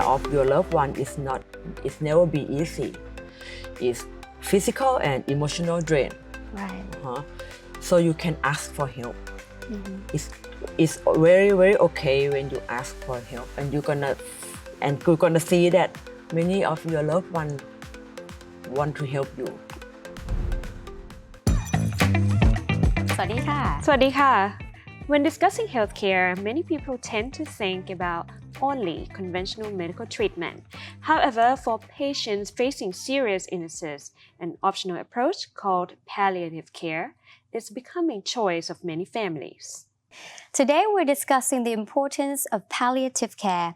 care of your loved one it's never be easy. It's physical and emotional drain. Right. So you can ask for help. It's very, very okay when you ask for help, and you're gonna see that many of your loved ones want to help you. สวัสดีค่ะ สวัสดีค่ะ When discussing healthcare, many people tend to think about only conventional medical treatment. However, for patients facing serious illnesses, an optional approach called palliative care is becoming choice of many families. Today we're discussing the importance of palliative care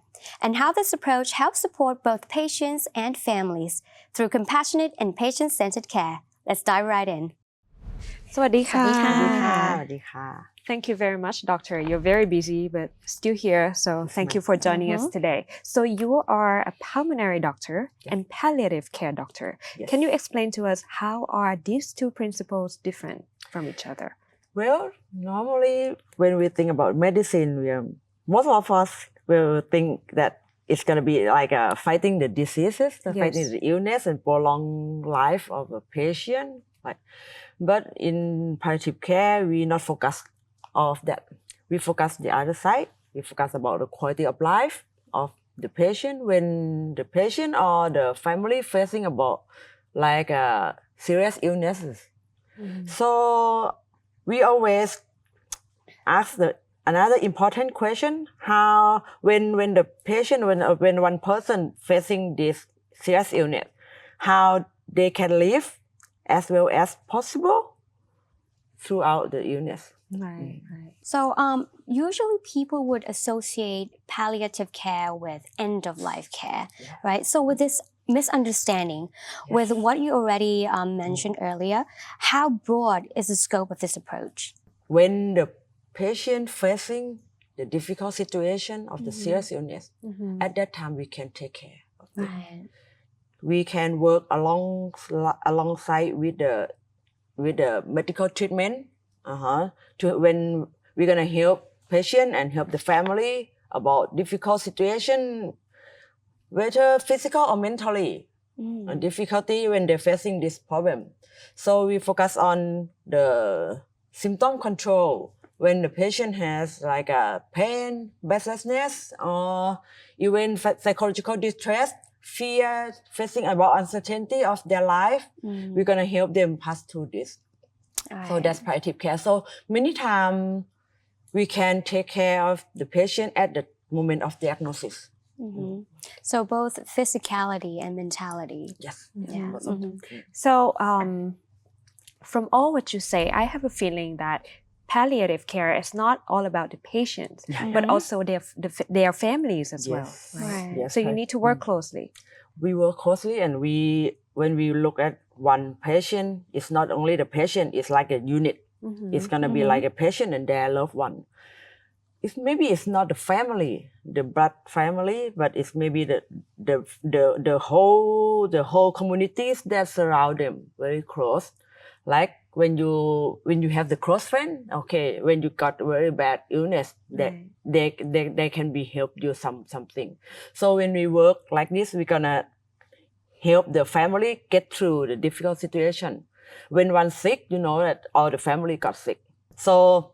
and how this approach helps support both patients and families through compassionate and patient-centered care. Let's dive right in. สวัสดีค่ะ สวัสดีค่ะ สวัสดีค่ะ Thank you very much, doctor. You're very busy, but still here, so thank you for joining us today. So you are a pulmonary doctor and palliative care doctor. Yes. Can you explain to us how are these two principles different from each other? Well, normally when we think about medicine, most of us will think that it's going to be like fighting the diseases, fighting the illness and prolong life of a patient. But in palliative care, we not focus of that. We focus the other side. We focus about the quality of life of the patient when the patient or the family facing about like serious illnesses. So we always ask another important question: how when the patient when one person facing this serious illness, how they can live as well as possible throughout the illness. Right. So usually people would associate palliative care with end-of-life care, right? So with this misunderstanding, with what you already mentioned earlier, how broad is the scope of this approach? When the patient facing the difficult situation of the serious illness, at that time we can take care of them. Right. We can work alongside with the medical treatment. To when we're gonna help patient and help the family about difficult situation, whether physical or mentally, difficulty when they're facing this problem. So we focus on the symptom control when the patient has like a pain, breathlessness, or even psychological distress, fear, facing about uncertainty of their life. We're gonna help them pass through this. So that's palliative care. So many times we can take care of the patient at the moment of diagnosis. So both physicality and mentality. Yes. Yeah. So from all what you say, I have a feeling that palliative care is not all about the patients, but also their families as well. Right. Yes, So you need to work closely. We work closely, and when we look at one patient, it's not only the patient, it's like a unit. It's gonna be like a patient and their loved one. It's not the family, the blood family, but it's maybe the whole communities that surround them very close. Like when you have the close friend, okay, when you got very bad illness, that they can be help you something. So when we work like this, we're gonna help the family get through the difficult situation. When one's sick, you know that all the family got sick. So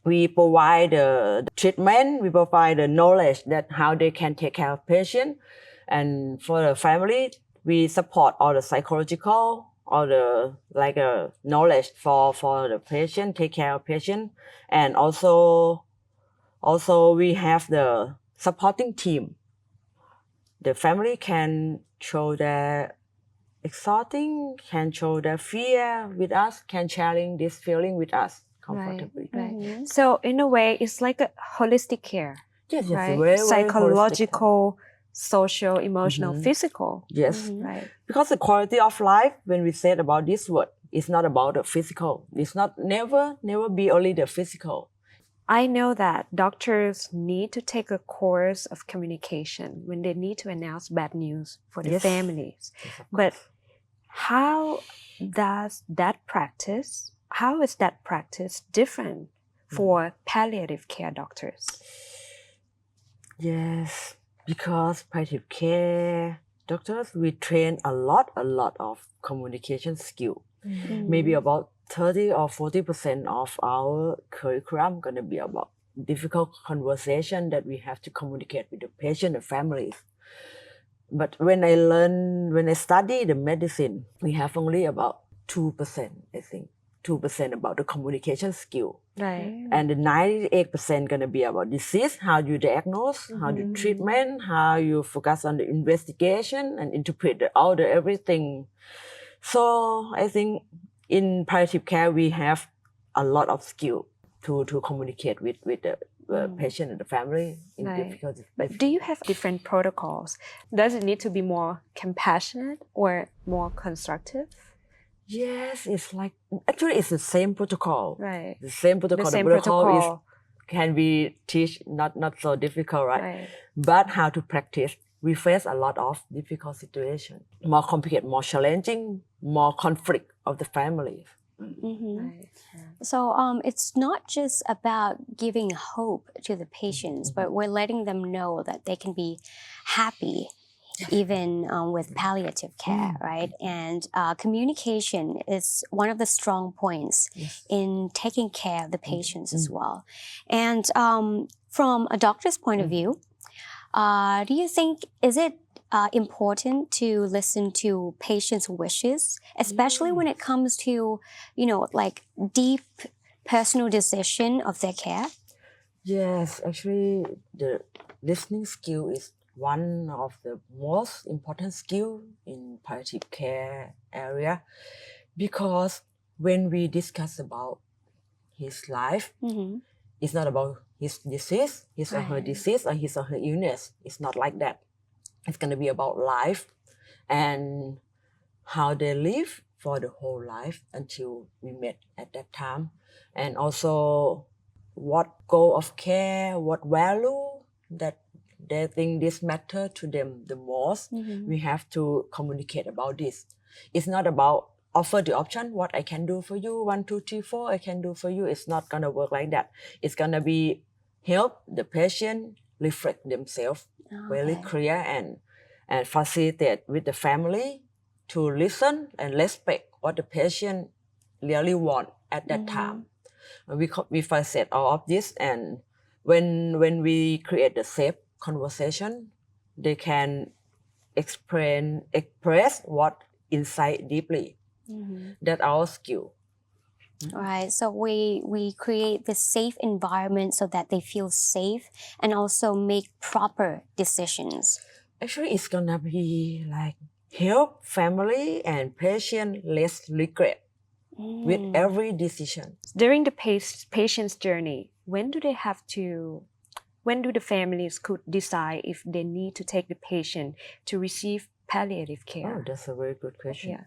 we provide the treatment, we provide the knowledge that how they can take care of patient. And for the family, we support all the psychological, all the knowledge for the patient, take care of patient. And also we have the supporting team. The family can show their exciting, can show their fear with us, can sharing this feeling with us comfortably. Right. So in a way, it's like a holistic care, Yes, right? very, very Psychological, social, emotional, physical. Yes. Right. Because the quality of life, when we said about this word, it's not about the physical. It's not never be only the physical. I know that doctors need to take a course of communication when they need to announce bad news for the families. But how is that practice different for palliative care doctors? Yes, Because palliative care doctors, we train a lot of communication skill. Maybe about 30 or 40% of our curriculum gonna be about difficult conversation that we have to communicate with the patient and families. But when I study the medicine, we have only about 2%, I think. 2% about the communication skill. Right. And the 98% gonna be about disease, how you diagnose, how you treatment, how you focus on the investigation and interpret all the everything. So I think in palliative care we have a lot of skill to communicate with the patient and the family in difficult. But do you have different protocols? Does it need to be more compassionate or more constructive? Yes, it's like actually it's the same protocol. Right. The same protocol. The same protocol protocol. can be teach not so difficult, right? But how to practice, we face a lot of difficult situations, more complicated, more challenging, more conflict of the family. Right. So it's not just about giving hope to the patients, but we're letting them know that they can be happy even with palliative care, right? And communication is one of the strong points in taking care of the patients as well. And from a doctor's point of view, do you think, is it important to listen to patients' wishes, especially when it comes to, like deep personal decision of their care? Yes, actually the listening skill is one of the most important skill in palliative care area, because when we discuss about his life, it's not about his disease, his or her disease, or his or her illness. It's not like that. It's going to be about life and how they live for the whole life until we met at that time. And also what goal of care, what value that they think this matter to them the most. We have to communicate about this. It's not about offer the option, what I can do for you, 1, 2, 3, 4, I can do for you. It's not going to work like that. It's going to be help the patient reflect themselves very clear and facilitate with the family to listen and respect what the patient really want at that time. We facilitate all of this, and when we create the safe conversation, they can express what inside deeply. That's our skill. Right. So we create this safe environment so that they feel safe and also make proper decisions. Actually, it's gonna be like help family and patient less regret with every decision. During the patient's journey, when do the families could decide if they need to take the patient to receive palliative care? Oh, that's a very good question. Yeah.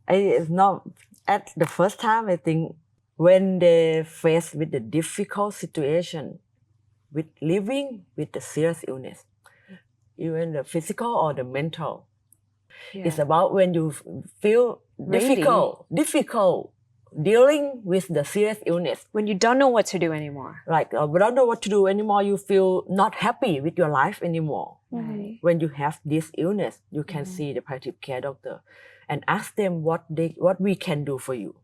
It's not at the first time. I think when they face with the difficult situation with living with the serious illness, even the physical or the mental, it's about when you feel difficult dealing with the serious illness. When you don't know what to do anymore. Like, we don't know what to do anymore. You feel not happy with your life anymore. Right. When you have this illness, you can see the palliative care doctor and ask them what we can do for you.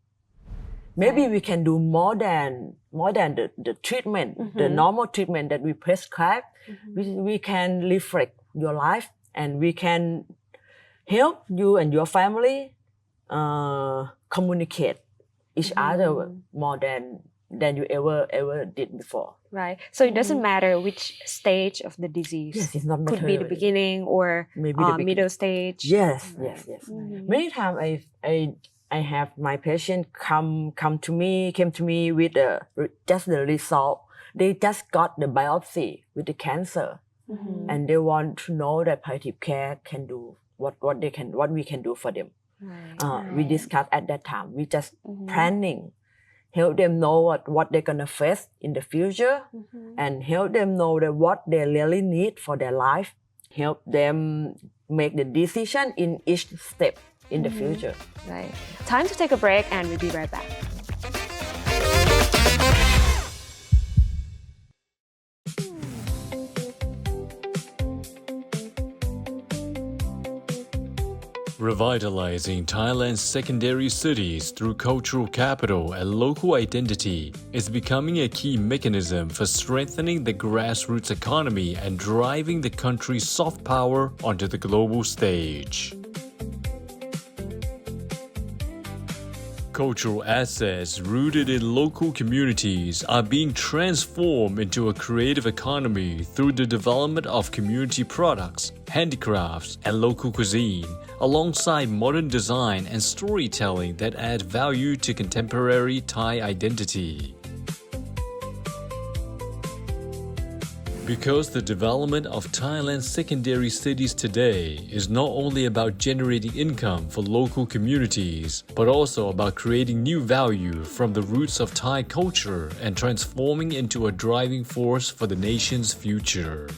Maybe we can do more than the treatment, the normal treatment that we prescribe. We can reflect your life, and we can help you and your family communicate each other more than you ever did before. Right. So it doesn't matter which stage of the disease. Yes, it's not could be the beginning or maybe the middle stage. Yes, yes. Many times I have my patient came to me with just the result. They just got the biopsy with the cancer, and they want to know that palliative care can do what we can do for them. Right. We discussed at that time. We just planning, help them know what they're gonna face in the future, and help them know that what they really need for their life. Help them make the decision in each step in the future. Right. Time to take a break, and we'll be right back. Revitalizing Thailand's secondary cities through cultural capital and local identity is becoming a key mechanism for strengthening the grassroots economy and driving the country's soft power onto the global stage. Cultural assets rooted in local communities are being transformed into a creative economy through the development of community products, handicrafts, and local cuisine, alongside modern design and storytelling that add value to contemporary Thai identity. Because the development of Thailand's secondary cities today is not only about generating income for local communities, but also about creating new value from the roots of Thai culture and transforming into a driving force for the nation's future.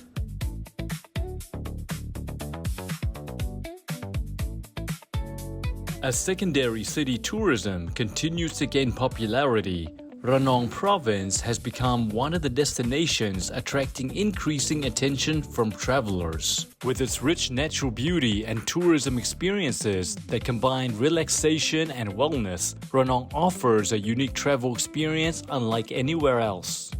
As secondary city tourism continues to gain popularity, Ranong Province has become one of the destinations attracting increasing attention from travelers. With its rich natural beauty and tourism experiences that combine relaxation and wellness, Ranong offers a unique travel experience unlike anywhere else.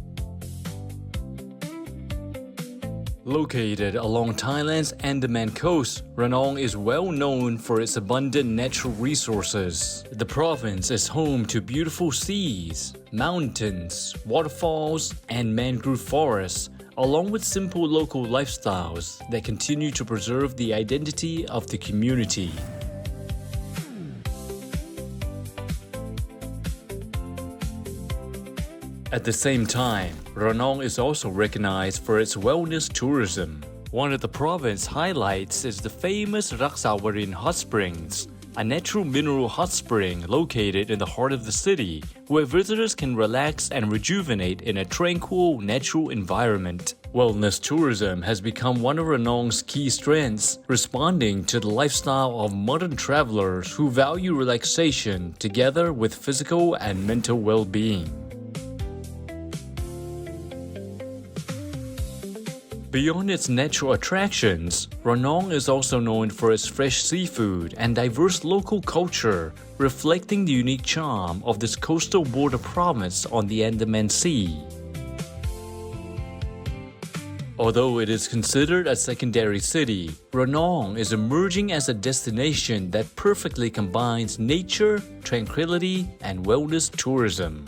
Located along Thailand's Andaman coast, Ranong is well known for its abundant natural resources. The province is home to beautiful seas, mountains, waterfalls, and mangrove forests, along with simple local lifestyles that continue to preserve the identity of the community. At the same time, Ranong is also recognized for its wellness tourism. One of the province's highlights is the famous Raksavarin Hot Springs, a natural mineral hot spring located in the heart of the city, where visitors can relax and rejuvenate in a tranquil, natural environment. Wellness tourism has become one of Ranong's key strengths, responding to the lifestyle of modern travelers who value relaxation together with physical and mental well-being. Beyond its natural attractions, Ranong is also known for its fresh seafood and diverse local culture, reflecting the unique charm of this coastal border province on the Andaman Sea. Although it is considered a secondary city, Ranong is emerging as a destination that perfectly combines nature, tranquility, and wellness tourism.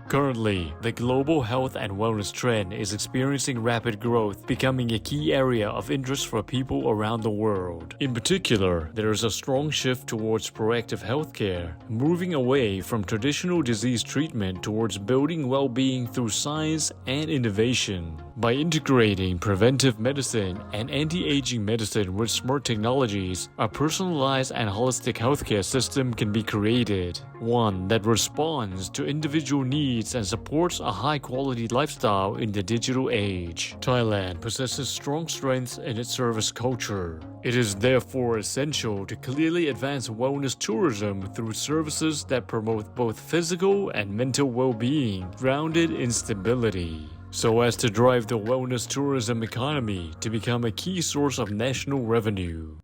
Currently, the global health and wellness trend is experiencing rapid growth, becoming a key area of interest for people around the world. In particular, there is a strong shift towards proactive healthcare, moving away from traditional disease treatment towards building well-being through science and innovation. By integrating preventive medicine and anti-aging medicine with smart technologies, a personalized and holistic healthcare system can be created, one that responds to individual needs and supports a high-quality lifestyle in the digital age. Thailand possesses strong strengths in its service culture. It is therefore essential to clearly advance wellness tourism through services that promote both physical and mental well-being, grounded in stability, so as to drive the wellness tourism economy to become a key source of national revenue.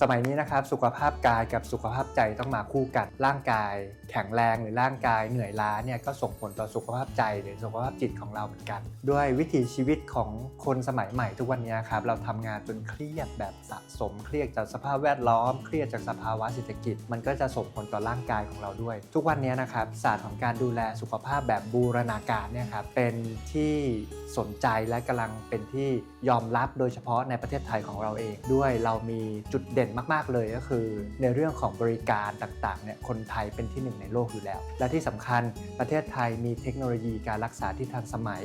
สมัยนี้นะครับสุขภาพกายกับสุขภาพใจต้องมาคู่กันร่างกายแข็งแรงหรือร่างกายเหนื่อยล้าเนี่ยก็ส่งผลต่อสุขภาพใจหรือสุขภาพจิตของเราเหมือนกันด้วยวิถีชีวิตของคนสมัยใหม่ทุกวันนี้ครับเราทำงานจนเครียดแบบสะสมเครียดจากสภาพแวดล้อมเครียดจากสภาวะเศรษฐกิจมันก็จะส่งผลต่อร่างกายของเราด้วยทุกวันนี้นะครับศาสตร์ของการดูแลสุขภาพแบบบูรณาการเนี่ยครับเป็นที่สนใจและกำลังเป็นที่ยอมรับโดยเฉพาะในประเทศไทยของเราเองด้วยเรามีจุดเด่นมากๆเลยก็คือในเรื่องของบริการต่างๆเนี่ยคนไทยเป็นที่หนึ่งในโลกอยู่แล้วและที่สำคัญประเทศไทยมีเทคโนโลยีการรักษาที่ทันสมัย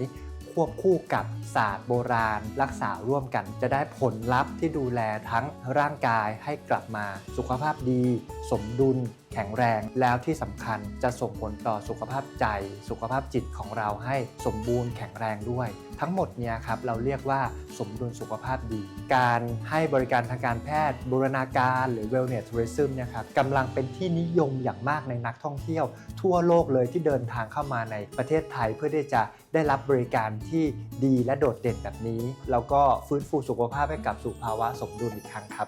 ควบคู่กับศาสตร์โบราณรักษาร่วมกันจะได้ผลลัพธ์ที่ดูแลทั้งร่างกายให้กลับมาสุขภาพดีสมดุลแข็งแรงแล้วที่สำคัญจะส่งผลต่อสุขภาพใจสุขภาพจิตของเราให้สมบูรณ์แข็งแรงด้วย ทั้งหมดเนี่ยครับเราเรียกว่าสมดุลสุขภาพดีการให้บริการทางการแพทย์บูรณาการหรือ wellness tourism เนี่ยครับกำลังเป็นที่นิยมอย่างมากในนักท่องเที่ยวทั่วโลกเลยที่เดินทางเข้ามาในประเทศไทยเพื่อที่จะได้รับบริการที่ดีและโดดเด่นแบบนี้แล้วก็ฟื้นฟูสุขภาพให้กลับสู่ภาวะสมดุลอีกครั้งครับ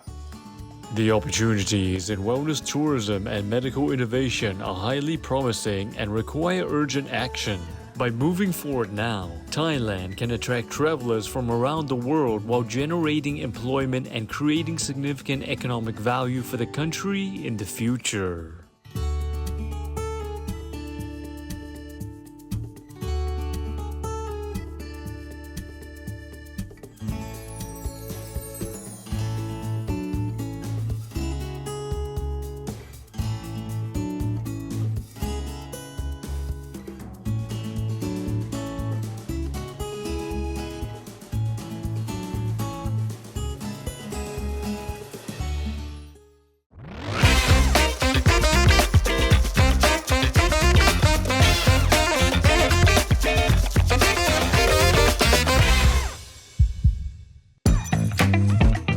The opportunities in wellness tourism and medical innovation are highly promising and require urgent action. By moving forward now, Thailand can attract travelers from around the world while generating employment and creating significant economic value for the country in the future.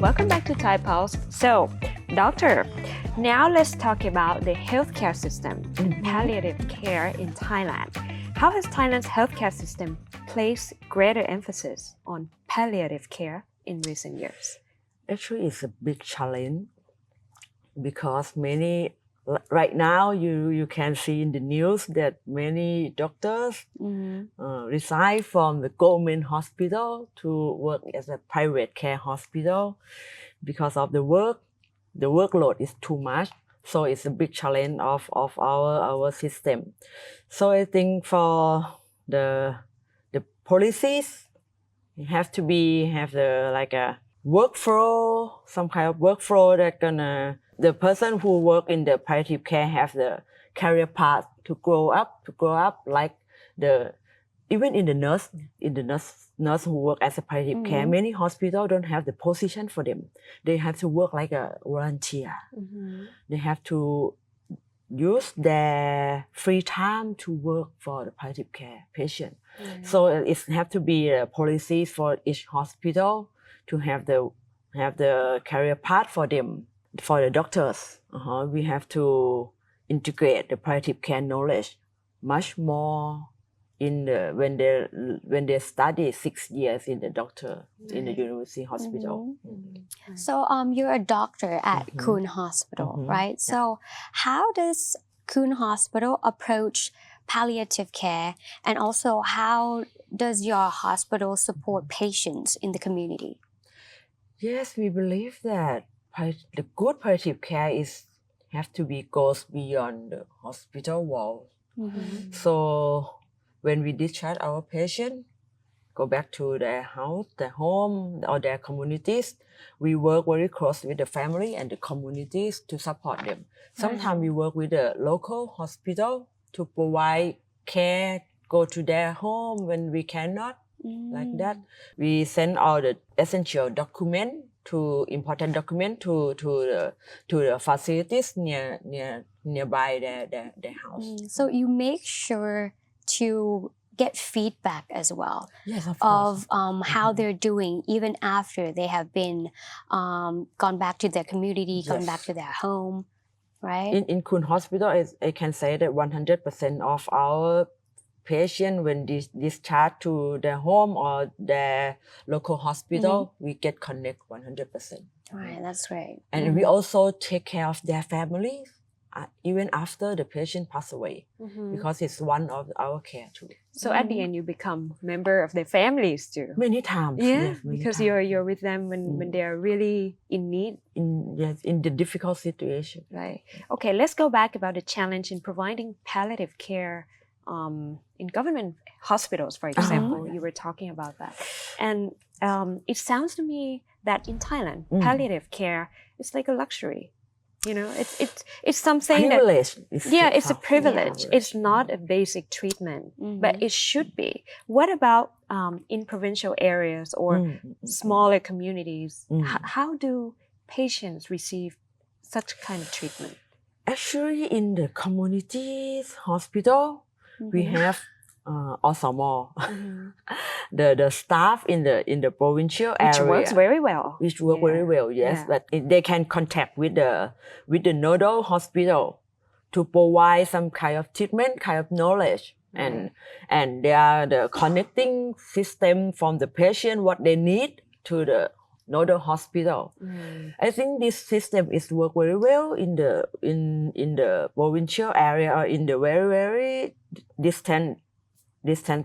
Welcome back to Thai Pulse. So, doctor, now let's talk about the healthcare system and palliative care in Thailand. How has Thailand's healthcare system placed greater emphasis on palliative care in recent years? Actually, it's a big challenge because right now you can see in the news that many doctors resign from the government hospital to work as a private care hospital because of the workload is too much. So it's a big challenge of our system. So I think for the policies, you have to have a workflow, some kind of workflow that the person who work in the palliative care have the career path to grow up like even in the nurse who work as a palliative care, many hospitals don't have the position for them. They have to work like a volunteer. They have to use their free time to work for the palliative care patient. So it have to be policies for each hospital to have the career path for them. For the doctors, we have to integrate the palliative care knowledge much more when they study 6 years in the doctor in the university hospital. So you're a doctor at Koon Hospital, right? So how does Koon Hospital approach palliative care, and also how does your hospital support patients in the community? Yes, we believe that the good palliative care have to goes beyond the hospital wall. So when we discharge our patient, go back to their house, their home, or their communities, we work very close with the family and the communities to support them. Sometimes we work with the local hospital to provide care, go to their home when we cannot, like that. We send all the essential important document to the facilities nearby their house. So you make sure to get feedback as well, yes, of course, of how they're doing even after they have been gone back to their community, gone back to their home, right? In Koon Hospital, I can say that 100% of our patients, when discharged to their home or their local hospital, we get connect 100%. Right, that's great. And we also take care of their families even after the patient passed away, because it's one of our care too. So at the end, you become member of their families too. Many times, Yeah, yes, many because times. you're with them when they're really in need. in the difficult situation. Right. Okay, let's go back about the challenge in providing palliative care in government hospitals, for example. You were talking about that. And it sounds to me that in Thailand, palliative care is like a luxury. You know, it's something Privilege. it's a privilege. It's not a basic treatment, but it should be. What about in provincial areas or smaller communities? How do patients receive such kind of treatment? Actually, in the communities hospital, we have or small. The staff in the provincial Which area, works very well. which work very well, yes. Yeah. But they can contact with the nodal hospital to provide some kind of treatment, kind of knowledge, and they are the connecting system from the patient what they need to the nodal hospital. I think this system is work very well in the provincial area or in the very distant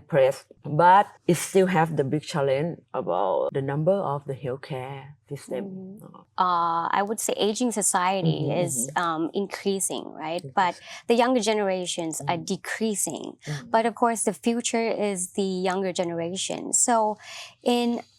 place, but it still have the big challenge about the number of the healthcare system. I would say aging society is increasing, right? But the younger generations are decreasing. But of course, the future is the younger generation. So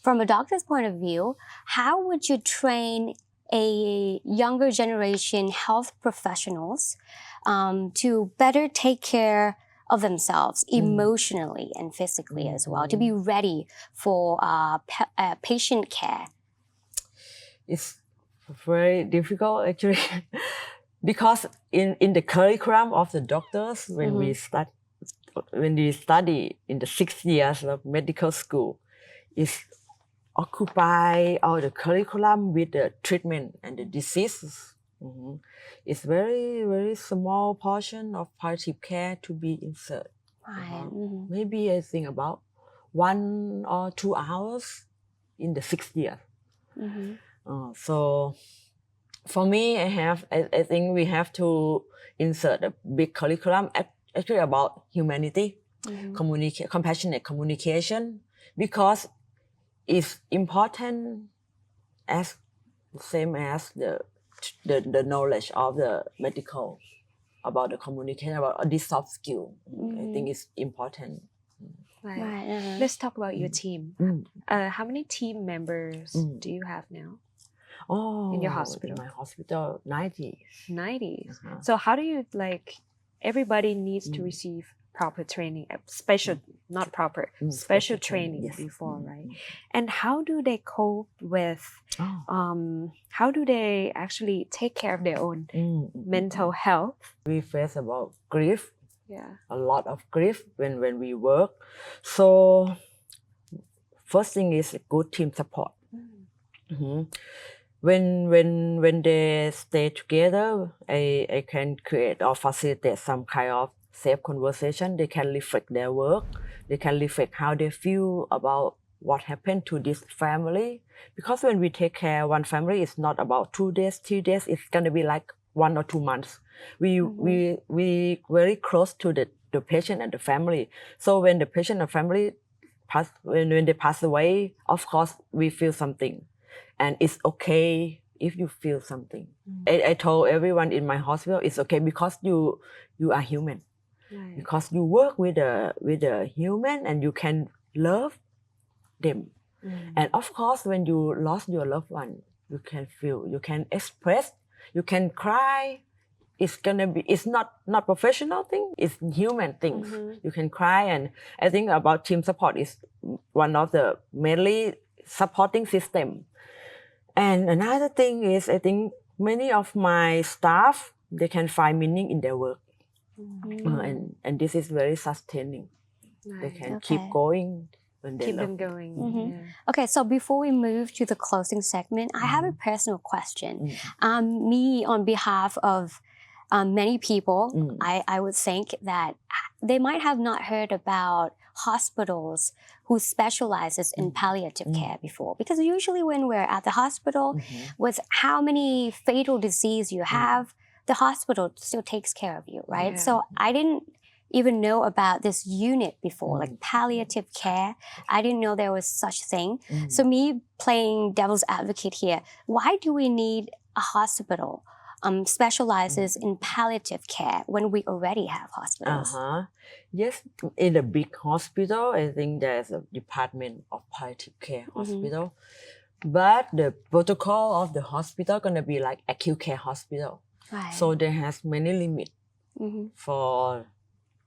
from a doctor's point of view, how would you train a younger generation health professionals to better take care of themselves emotionally and physically as well, to be ready for patient care? It's very difficult actually because in the curriculum of the doctors when we study in the 6 years of medical school, is occupy all the curriculum with the treatment and the diseases. It's very small portion of palliative care to be inserted. Maybe I think about 1 or 2 hours in the 6 years. So for me, I think we have to insert a big curriculum actually about humanity, compassionate communication, because it's important as same as the knowledge of the medical about the communication, about this soft skill. I think it's important. Right. Let's talk about your team. How many team members do you have now? In your hospital? In my hospital, 90. 90. So how do you everybody needs to receive proper training, special training before, right? And how do they cope with, how do they actually take care of their own mental health? We face about grief, a lot of grief when we work. So first thing is good team support. When they stay together, I can create or facilitate some kind of safe conversation. They can reflect their work. They can reflect how they feel about what happened to this family. Because when we take care of one family, it's not about 2 days, 3 days. It's gonna be like 1 or 2 months. We very close to the patient and the family. So when the patient and family when they pass away, of course we feel something. And it's okay if you feel something. I told everyone in my hospital, it's okay because you are human. Right. Because you work with a human and you can love them. And of course, when you lost your loved one, you can feel, you can express, you can cry. It's not professional thing, it's human things. You can cry, and I think about team support is one of the mainly supporting system. And another thing is, I think many of my staff, they can find meaning in their work. And this is very sustaining. They can keep going when they Keep love. them going. Okay, so before we move to the closing segment, I have a personal question. Me, on behalf of many people, I would think that they might have not heard about hospitals who specializes in palliative care before, because usually when we're at the hospital, with how many fatal disease you have, the hospital still takes care of you, right? So I didn't even know about this unit before, like palliative care. I didn't know there was such thing. So me playing devil's advocate here, why do we need a hospital specializes in palliative care when we already have hospitals? Yes, in a big hospital, I think there's a department of palliative care hospital. But the protocol of the hospital gonna be like acute care hospital. Right. So there has many limits for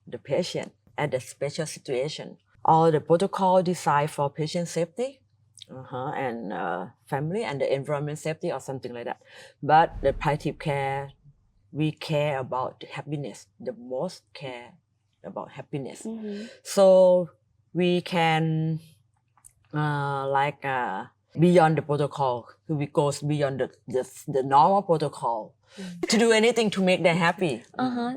the patient at the special situation. All the protocol designed for patient safety and family and the environment safety or something like that. But the palliative care, we care about the happiness, the most care about happiness. Mm-hmm. So we can beyond the protocol. We goes beyond the normal protocol to do anything to make them happy.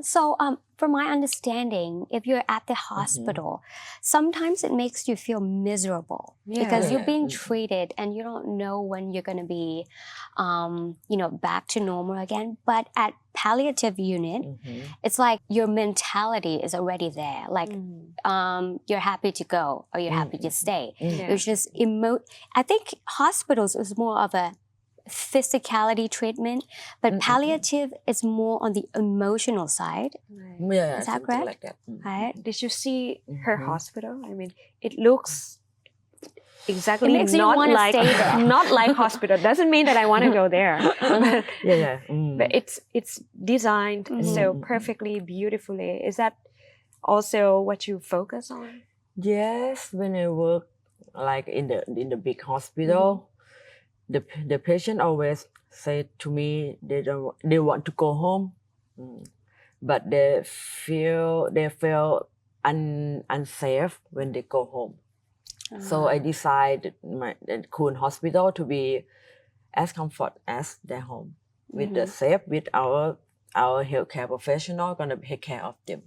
So, from my understanding, if you're at the hospital, sometimes it makes you feel miserable because you're being treated and you don't know when you're going to be, back to normal again. But at palliative unit, it's like your mentality is already there. Like, you're happy to go or you're happy to stay. It's just I think hospitals is more of a physicality treatment, but palliative is more on the emotional side. Yeah, is that correct? like that. Right? Did you see her hospital? I mean, it looks exactly It makes you not wanna like stay there. not like hospital. Doesn't mean that I want to go there. But it's designed so perfectly, beautifully. Is that also what you focus on? Yes, when I work like in the big hospital, the patient always say to me they want to go home, but they feel unsafe when they go home. So I decided at Koon Hospital to be as comfort as their home, with the safe, with our healthcare professional gonna take care of them.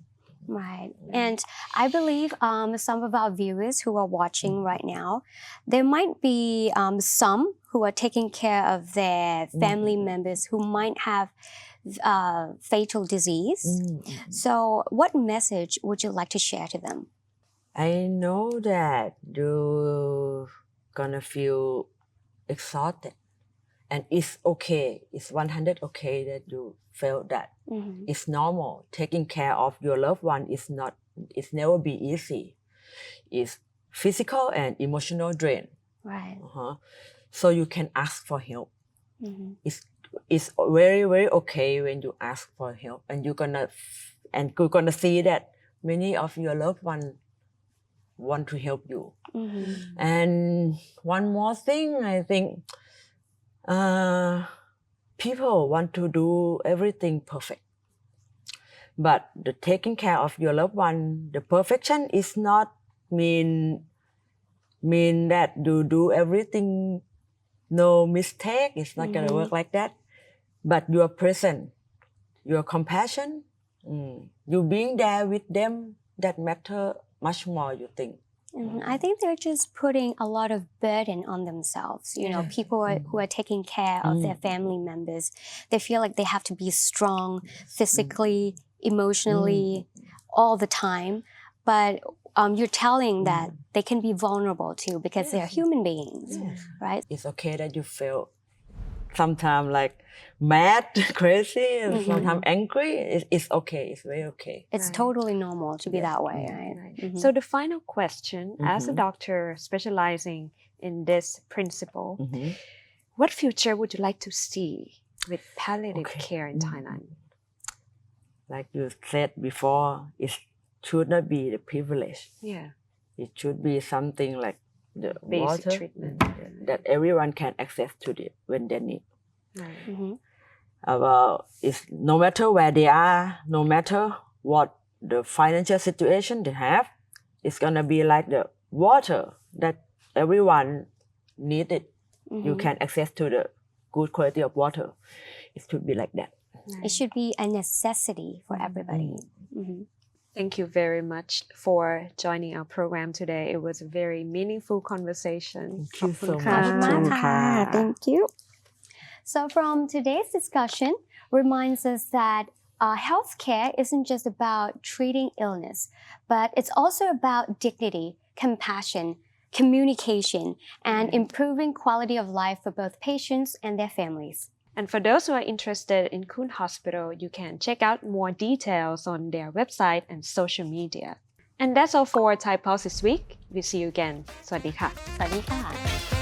Right. And I believe some of our viewers who are watching right now, there might be some who are taking care of their family members who might have fatal disease. So what message would you like to share to them? I know that you're gonna feel exhausted, and it's okay. It's 100 okay that you felt that. It's normal. Taking care of your loved one it's never be easy. It's physical and emotional drain. Right. So you can ask for help. It's very, very okay when you ask for help, and you're gonna see that many of your loved ones want to help you. And one more thing, I think people want to do everything perfect, but the taking care of your loved one, the perfection is not mean that you do everything no mistake. It's not gonna work like that. But your presence, your compassion, you being there with them, that matter much more, you think. I think they're just putting a lot of burden on themselves. People who are taking care of their family members, they feel like they have to be strong physically, emotionally, all the time. But you're telling that they can be vulnerable too because they're human beings, right? It's okay that you feel sometimes like mad, crazy, and sometimes angry. It's okay. It's very okay. It's totally normal to be that way, right? So the final question, as a doctor specializing in this principle, what future would you like to see with palliative care in Thailand? Like you said before, it should not be the privilege. It should be something like the Basic water treatment. that everyone can access to it when they need. It's no matter where they are, no matter what the financial situation they have, it's gonna be like the water that everyone needs it. You can access to the good quality of water. It should be like that. It should be a necessity for everybody. Thank you very much for joining our program today. It was a very meaningful conversation. Thank you so much. Thank you. So from today's discussion reminds us that healthcare isn't just about treating illness, but it's also about dignity, compassion, communication, and improving quality of life for both patients and their families. And for those who are interested in Koon Hospital, you can check out more details on their website and social media. And that's all for Thai Pulse this week. We'll see you again. สวัสดีค่ะ สวัสดีค่ะ